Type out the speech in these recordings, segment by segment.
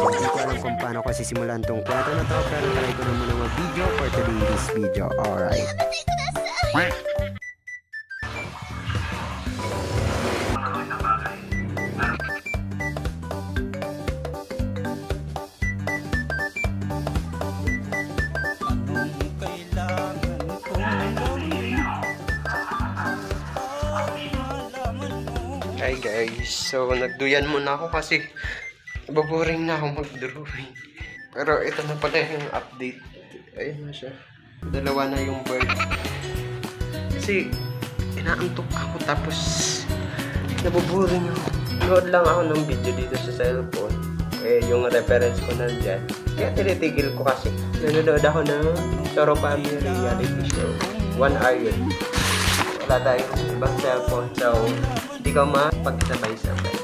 Hindi ko alam kung paano ko sisimulan tong kwento na to, pero try ko na muna mag-video for today's video. Alright. Hi guys, so nagduyan muna ako kasi naboboring na ako mag-drawing. Pero ito na pala yung update. Ayun na siya. Dalawa na yung bird. Kasi inaantok ako tapos naboboring ako. Nood lang ako ng video dito sa cellphone. Yung reference ko nandyan. Kaya tinitigil ko kasi nanonood ako ng Toro Family reality show. 1 hour yun. Wala tayong ibang cellphone. So, hindi ka mapag-sabay-sabay.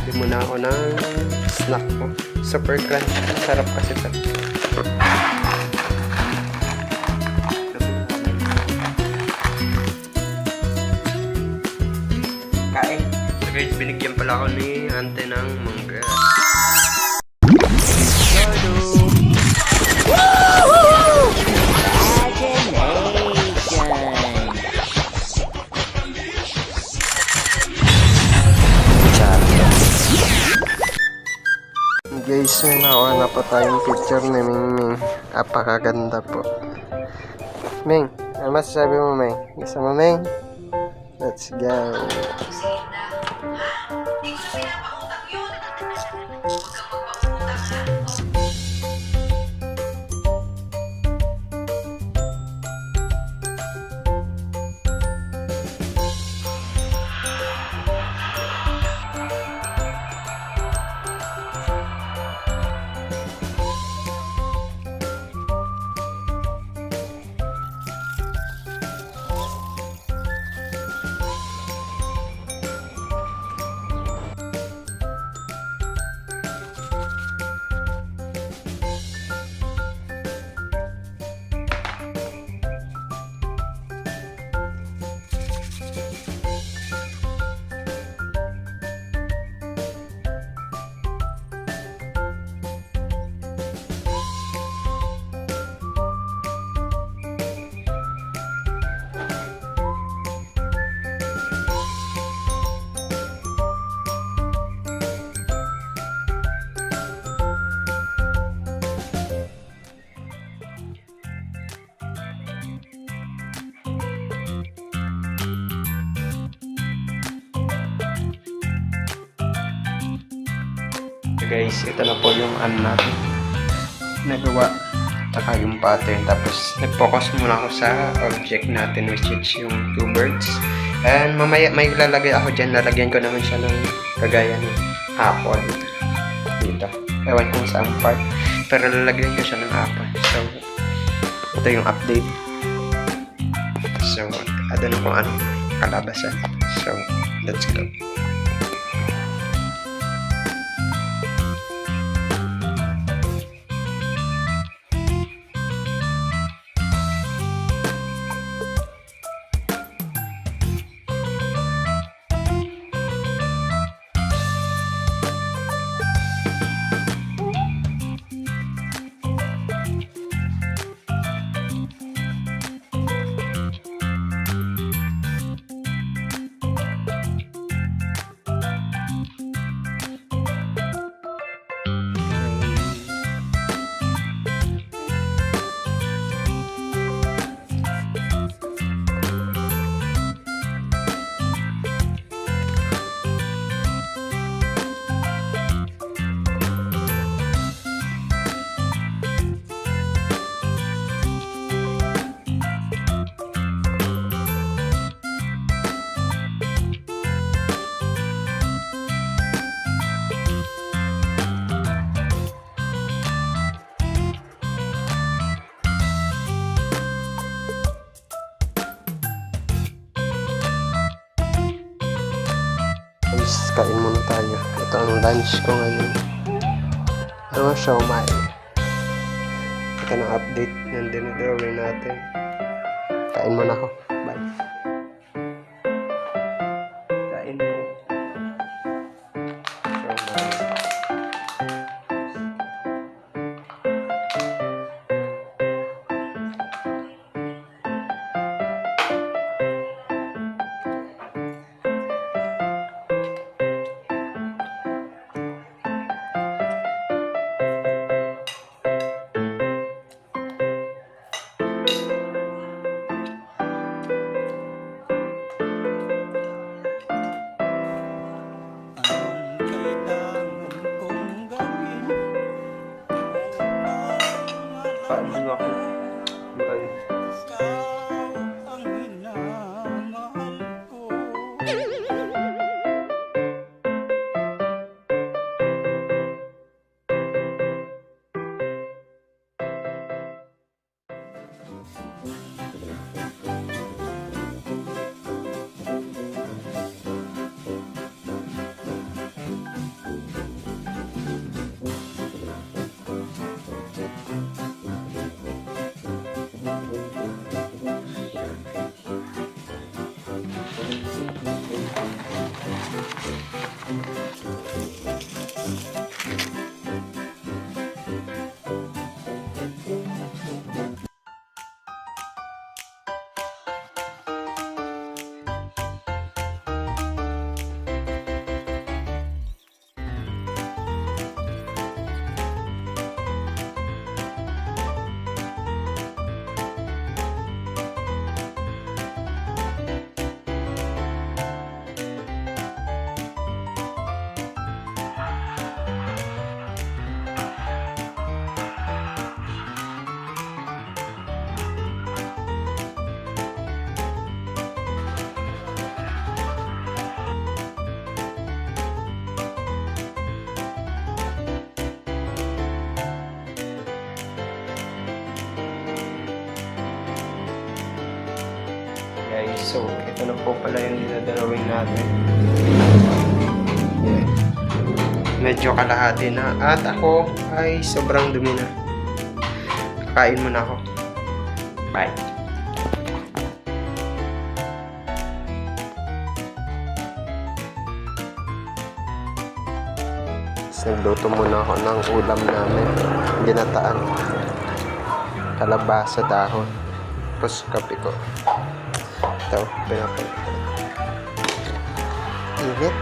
Bili muna ako ng snack ko. Super crunch. Sarap kasi ito. Kain. So guys, binigyan pala ako ni ante ng mangga. Guys, may nakuha na pa tayong picture ni Ming. Apakaganda po. Ming, ano masasabi mo, Ming? Gusto mo, Ming? Let's go. Guys, ito na po yung natin nagawa, saka yung pattern. Tapos nag-focus muna ako sa object natin, which is yung 2 birds. And mamaya may lalagay ako dyan, lalagyan ko naman siya ng kagaya ng apple dito, ewan kung saan part, pero lalagyan ko siya ng apple. So ito yung update. So ano na kung ano kalabasan. So let's go. Guys, kain muna tayo. Ito ang lunch ko ngayon. Ito ang siomai. Ito na update ng dinodrawing natin. Kain muna ako. Bye. Kain mo. Paano ako? Bye. Guys, so ito na po pala yung dinadrawing natin. Yeah. Medyo kalahati na at ako ay sobrang dumi na. Kakain muna ako. Bye. Nagluto muna ako ng ulam namin. Ginataan. Kalabasa, dahon. Tapos kape ko. Ito, pinapay. Init.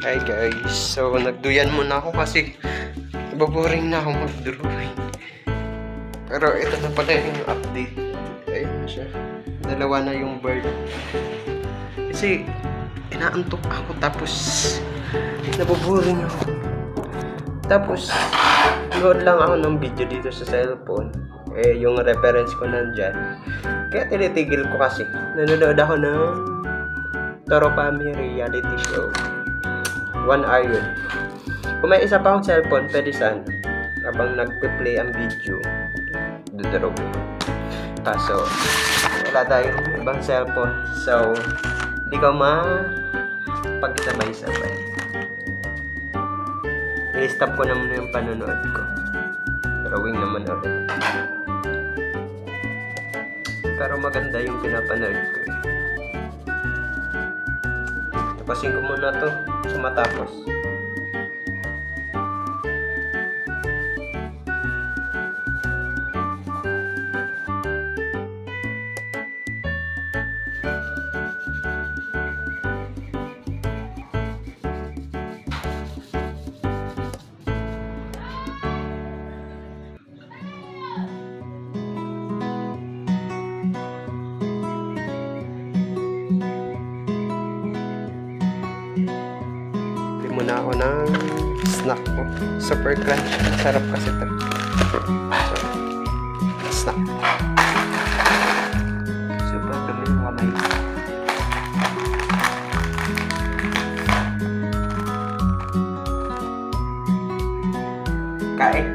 Hi guys, so nagduyan muna ako kasi naboboring na ako mag-drawing. Pero ito na pala yung update. Ayun na siya. Dalawa na yung bird. Kasi inaantok ako tapos naboboring ako. Tapos nood lang ako ng video dito sa cellphone. Eh yung reference ko nandyan. Kaya tinitigil ko kasi. Nanonood ako ng Toro Family reality show. 1 hour yun. Kung may isa pa akong cellphone, pwede saan. habang nagpe-play ang video, dodrawing. Kaso, wala tayong ibang cellphone. So, hindi ko pagsabay-sabay. I-stop ko naman yung panonood ko. Drawing naman ulit. Pero maganda yung pinapanood ko. Tapasin ko muna to sa matapos. Muna ako ng snack ko. Super crunch. Sarap kasi ito. So, snack. Super dumi ng kamay. Kain.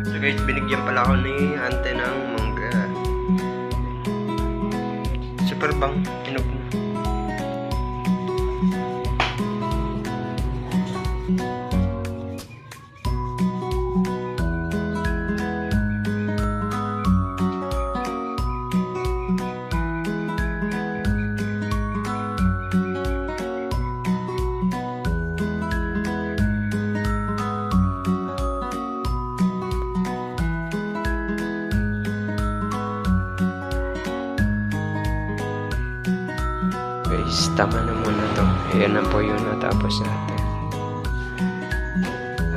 So guys, binigyan pala ako ni ante ng mangga. Super bang. Hinog na. Guys, tama na muna to. Ayan na po yung natapos natin.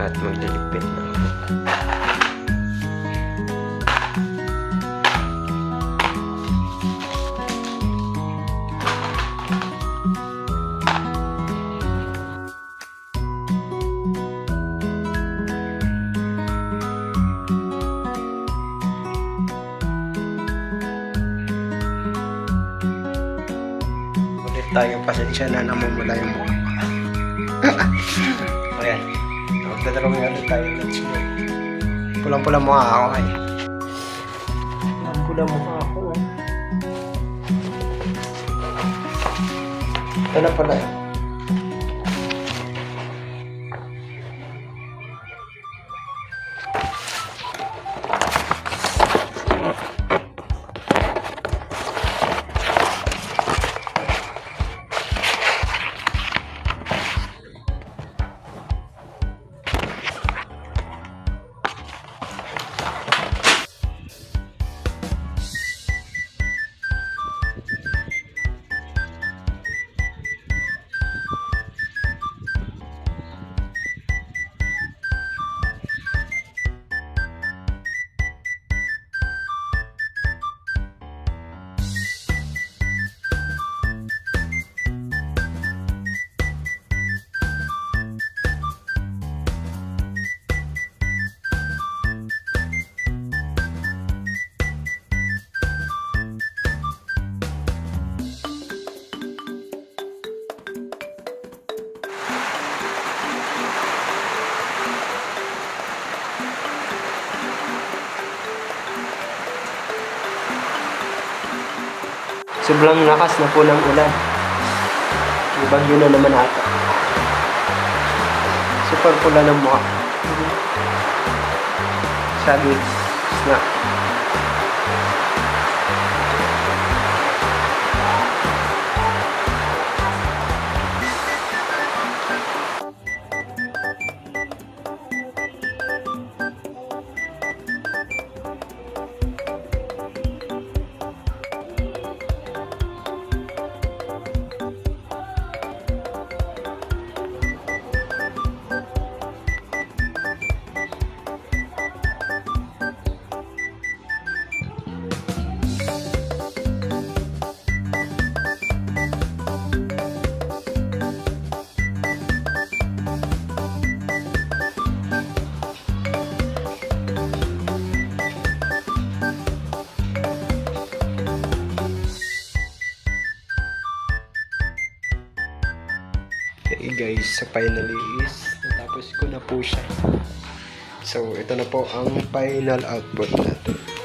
At magliligpit na ako. Tayo, pasensya na namumula yung mukha. Ayan. Magdadrawing ulit tayo. Let's go. Pulang-pulang mukha ako eh. Pulang-pulang mukha ako. Ito na pala. Sobrang lakas na po ng ulan. Yung bagyo na naman ata. Super pula ng mukha. Sabi, snack. Okay guys, so finally is natapos ko na po siya. So, ito na po ang final output natin.